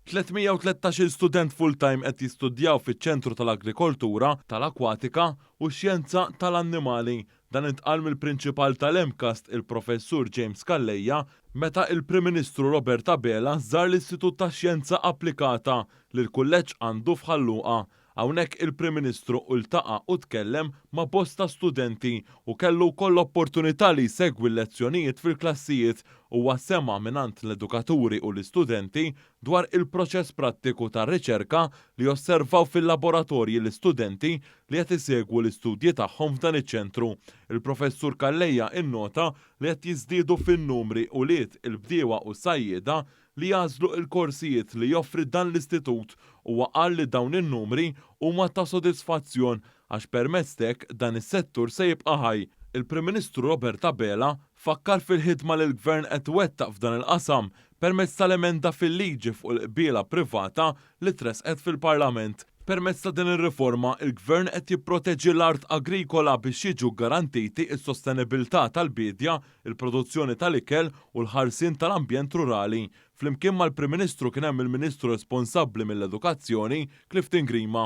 313 student full-time qed jistudjaw fiċ-Ċentru tal-Agrikoltura, tal-Akwatika u Xjenza tal-Annimali. Dan intqal mill-prinċipal tal-EMCAST il-Professur James Calleja meta il-Prim Ministru Robert Abela żar l-Istitut tax-Xjenza Applikata li l-kulleġġ għandu f'Ħalluqa. Hawnhekk il-Prim Ministru iltaqa' u tkellem ma' bosta studenti u kellu wkoll opportunità li jsegwi l-lezzjonijiet fil-klassijiet u sema' mingħand l-edukaturi u l-istudenti dwar il-proċess prattiku tar-riċerka li osservaw fil-laboratorji l-istudenti li qed isegwu l-istudji tagħhom f'dan iċ-ċentru. Il-Professur Calleja innota li qed jiżdiedu fin-numri u liet il-bdiewa u sajjieda li jażlu il-korsijiet li joffri dan l-istitut u qal li dawn in-numri huma ta' sodisfazzjon għax permezz hekk dan is-settur se jibqa' ħaj. Il-Prim Ministru Robert Abela fakkar fil-ħidma li l-Gvern qed iwettaq f'dan il-qasam permezz tal-emenda fil-liġi fuq il-qbiela privata li tresqet fil-Parlament. Permezz ta' din ir-riforma, il-Gvern qed jipproteġġi l-art agrikola biex jiġu garantiti s-sostenibilità tal-bidja, il-produzzjoni tal-ikel u l-ħarsien tal-ambjent rurali. Flimkien mal-Prim Ministru kien hemm il-Ministru responsabbli mill-Edukazzjoni, Clifton Grima.